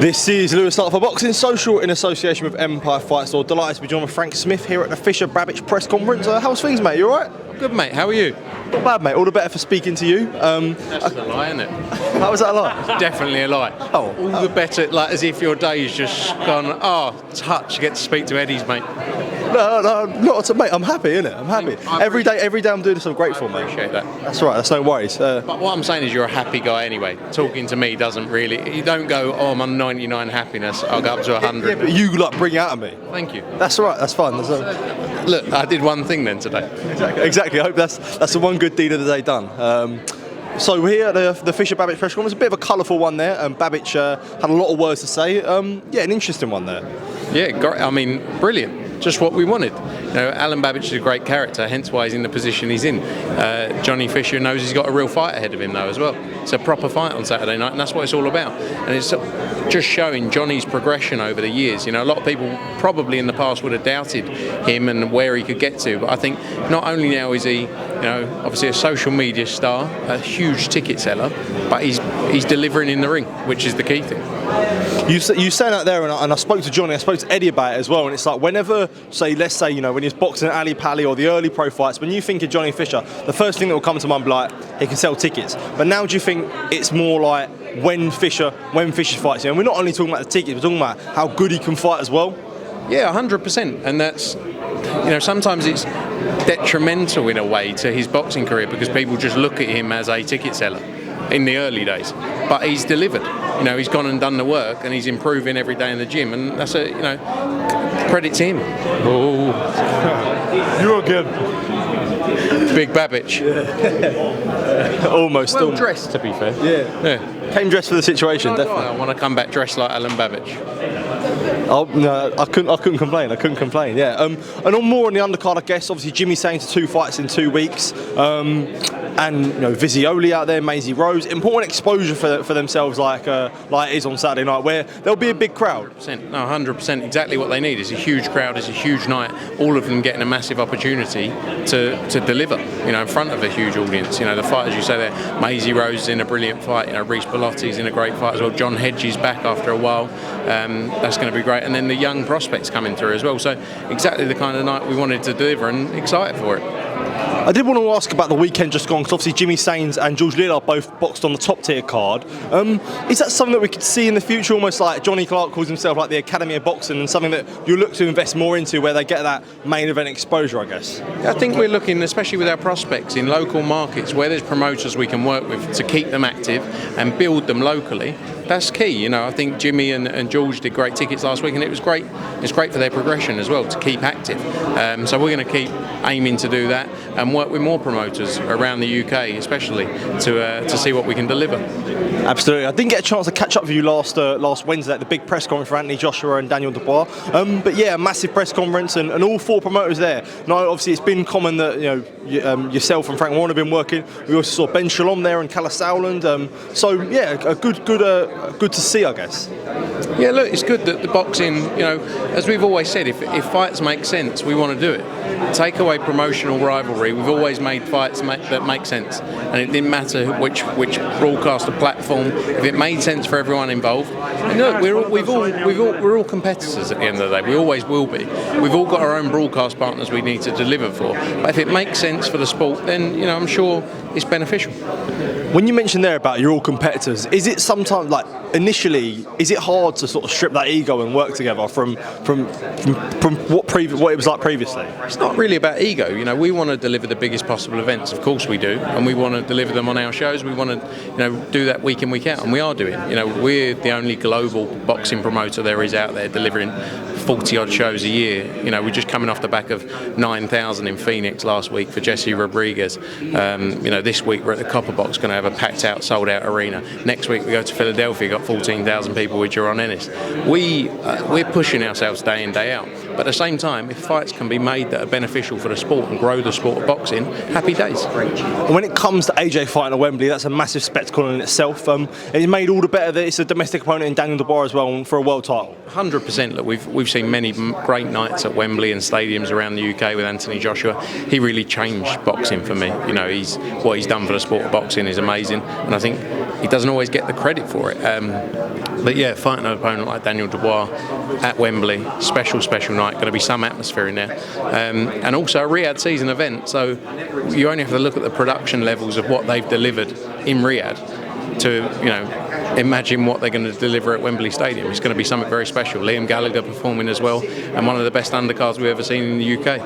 This is Lewis Start for Boxing Social in association with Empire Fight Store. Delighted to be joined with Frank Smith here at the Fisher Babic press conference. How's things, mate? You alright? Good, mate. How are you? Not bad, mate. All the better for speaking to you. That's a lie, isn't it? How was that a lie? Definitely a lie. Oh. All the better, like as if your day's just gone, touch, you get to speak to Eddie's, mate. No, not to, mate. I'm happy, innit? I'm happy. Every day I'm doing this, I'm grateful, mate. Appreciate that. That's right. That's no worries. But what I'm saying is you're a happy guy anyway. Talking to me doesn't really, you don't go, I'm on 99 happiness, I'll go up to 100. Yeah, but you bring it out of me. Thank you. That's right. That's fine. Look, I did one thing then today. Exactly. I hope that's the one good deed of the day done. So we're here at the Fisher Babic press conference. A bit of a colourful one there. Babic had a lot of words to say. An interesting one there. Yeah, great. I mean, brilliant. Just what we wanted. You know, Alen Babic is a great character, hence why he's in the position he's in. Johnny Fisher knows he's got a real fight ahead of him though as well. It's a proper fight on Saturday night, and that's what it's all about. And it's just showing Johnny's progression over the years. You know, a lot of people probably in the past would have doubted him and where he could get to, but I think not only now is he, obviously a social media star, a huge ticket seller, but he's delivering in the ring, which is the key thing. You saying that there, and I spoke to Johnny, I spoke to Eddie about it as well, and it's like whenever, let's say, when he's boxing at Ali Pali or the early pro fights, when you think of Johnny Fisher, the first thing that will come to mind will be like, he can sell tickets. But now do you think it's more like when Fisher fights? And we're not only talking about the tickets, we're talking about how good he can fight as well. Yeah, 100%, and that's, sometimes it's detrimental in a way to his boxing career because people just look at him as a ticket seller in the early days, but he's delivered. He's gone and done the work, and he's improving every day in the gym, and that's credit to him. Oh, you're good. Big Babic. Yeah. Almost. Well dressed, to be fair. Yeah. Came dressed for the situation. Definitely. I want to come back dressed like Alen Babic. Oh no, I couldn't complain. Yeah. And on more on the undercard, I guess. Obviously, Jimmy saying to 2 fights in 2 weeks. And Vizioli out there, Maisie Rose, important exposure for themselves, like it is on Saturday night, where there'll be a big crowd. 100%. Exactly what they need. It's a huge crowd. It's a huge night. All of them getting a massive opportunity to deliver. In front of a huge audience. The fighters you say there, Maisie Rose is in a brilliant fight. Reece Belotti's in a great fight as well. John Hedges back after a while. That's going to be great. And then the young prospects coming through as well. So exactly the kind of night we wanted to deliver, and excited for it. I did want to ask about the weekend just gone, because obviously Jimmy Sains and George Lillard both boxed on the top tier card. Is that something that we could see in the future, almost like Johnny Clark calls himself like the Academy of Boxing, and something that you look to invest more into where they get that main event exposure, I guess? I think we're looking, especially with our prospects in local markets where there's promoters we can work with to keep them active and build them locally. That's key. I think Jimmy and George did great tickets last week, and it was great. It's great for their progression as well to keep active. So we're going to keep aiming to do that and work with more promoters around the UK, especially to see what we can deliver. Absolutely. I didn't get a chance to catch up with you last Wednesday at the big press conference for Anthony Joshua and Daniel Dubois. But yeah, a massive press conference and all 4 promoters there. Now, obviously, it's been common that yourself and Frank Warren have been working. We also saw Ben Shalom there and Callis Sowland. So yeah, good to see, I guess. Yeah, look, it's good that the boxing, as we've always said, if fights make sense, we want to do it. Take away promotional rivalry. We've always made fights that make sense, and it didn't matter which broadcaster platform. If it made sense for everyone involved, and look, we're all competitors at the end of the day. We always will be. We've all got our own broadcast partners we need to deliver for. But if it makes sense for the sport, then I'm sure it's beneficial. When you mentioned there about you're all competitors, is it sometimes initially is it hard to sort of strip that ego and work together from what it was like previously? It's not really about ego. We want to deliver the biggest possible events. Of course we do, and we want to deliver them on our shows. We want to do that week in, week out, and we are doing. We're the only global boxing promoter there is out there delivering 40 odd shows a year. We're just coming off the back of 9,000 in Phoenix last week for Jesse Rodriguez. This week we're at the Copperbox, going to have a packed out, sold out arena. Next week we go to Philadelphia, got 14,000 people with Jaron Ennis. We're pushing ourselves day in, day out. But at the same time, if fights can be made that are beneficial for the sport and grow the sport of boxing, happy days. When it comes to AJ fighting at Wembley, that's a massive spectacle in itself. It's made all the better that it's a domestic opponent in Daniel Dubois as well for a world title. 100%. Look, we've seen many great nights at Wembley and stadiums around the UK with Anthony Joshua. He really changed boxing for me. What he's done for the sport of boxing is amazing, and I think he doesn't always get the credit for it. But yeah, fighting an opponent like Daniel Dubois at Wembley, special night, going to be some atmosphere in there. And also a Riyadh season event, so you only have to look at the production levels of what they've delivered in Riyadh to, imagine what they're going to deliver at Wembley Stadium. It's going to be something very special. Liam Gallagher performing as well, and one of the best undercards we've ever seen in the UK.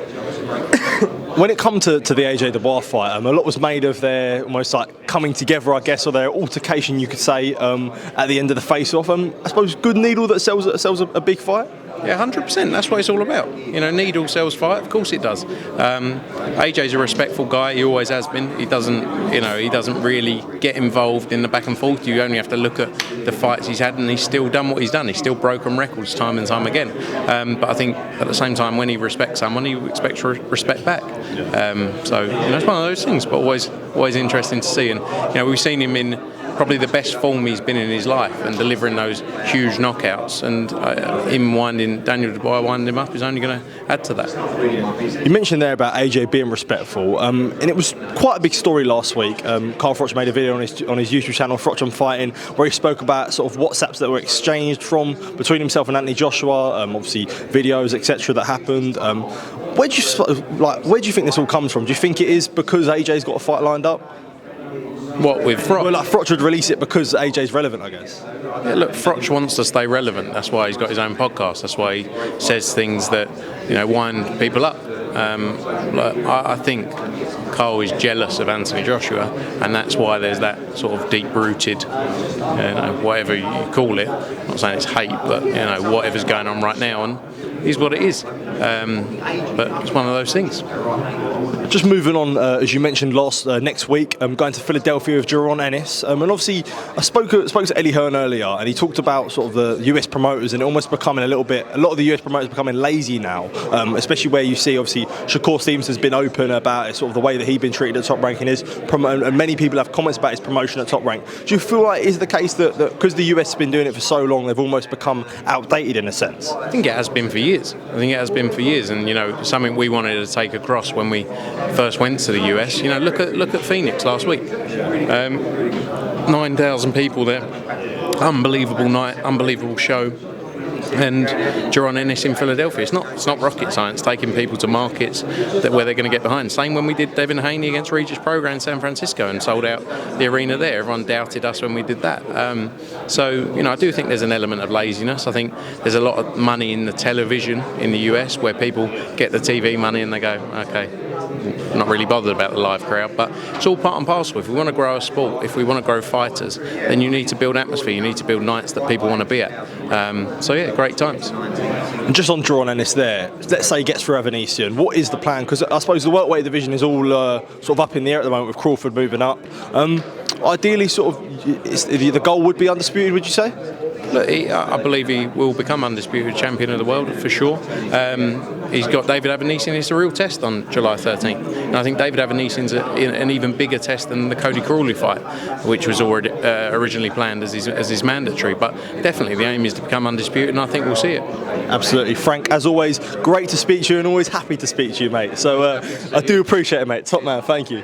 When it comes to the AJ Dubois fight, a lot was made of their almost like coming together, I guess, or their altercation, you could say, at the end of the face-off. I suppose good needle that sells a big fight. Yeah, 100%. That's what it's all about. Needle sells fight. Of course it does. AJ's a respectful guy. He always has been. He doesn't really get involved in the back and forth. You only have to look at the fights he's had, and he's still done what he's done. He's still broken records time and time again. But I think at the same time, when he respects someone, he expects respect back. So it's one of those things. But always interesting to see. And we've seen him in probably the best form he's been in his life, and delivering those huge knockouts, and Daniel Dubois winding him up is only going to add to that. You mentioned there about AJ being respectful, and it was quite a big story last week. Carl Froch made a video on his YouTube channel, Froch on Fighting, where he spoke about sort of WhatsApps that were exchanged between himself and Anthony Joshua, obviously videos, etc. that happened. Where do you think this all comes from? Do you think it is because AJ's got a fight lined up? What, with Froch? Well, Froch would release it because AJ's relevant, I guess. Yeah, look, Froch wants to stay relevant. That's why he's got his own podcast. That's why he says things that wind people up. I think Carl is jealous of Anthony Joshua, and that's why there's that sort of deep-rooted, whatever you call it. I'm not saying it's hate, but whatever's going on right now, and is what it is. But it's one of those things. Just moving on, as you mentioned next week, I'm going to Philadelphia with Jaron Ennis. And obviously, I spoke to Eddie Hearn earlier, and he talked about sort of the US promoters and almost becoming a lot of the US promoters becoming lazy now, especially where you see, obviously, Shakur Stevenson's been open about sort of the way that he's been treated at Top Rank in his and many people have comments about his promotion at Top Rank. Do you feel like is the case that because the US has been doing it for so long, they've almost become outdated in a sense? I think it has been for years. And something we wanted to take across when we first went to the US. Look at Phoenix last week. 9,000 people there. Unbelievable night, unbelievable show. And Jaron Ennis in Philadelphia. It's not rocket science taking people to markets where they're going to get behind. Same when we did Devin Haney against Regis Prograis in San Francisco and sold out the arena there. Everyone doubted us when we did that. I do think there's an element of laziness. I think there's a lot of money in the television in the US where people get the TV money and they go, okay, not really bothered about the live crowd, but it's all part and parcel. If we want to grow a sport, if we want to grow fighters, then you need to build atmosphere, you need to build nights that people want to be at. Great times. And just on Jaron Ennis there, let's say he gets through Avanesian, what is the plan? Because I suppose the welterweight division is all sort of up in the air at the moment with Crawford moving up. Ideally, the goal would be undisputed, would you say? Look, I believe he will become undisputed champion of the world for sure. He's got David Avanesian. It's a real test on July 13th. And I think David Avanesian's an even bigger test than the Cody Crawley fight, which was already originally planned as his mandatory. But definitely the aim is to become undisputed, and I think we'll see it. Absolutely. Frank, as always, great to speak to you and always happy to speak to you, mate. So I do appreciate it, mate. Top man, thank you.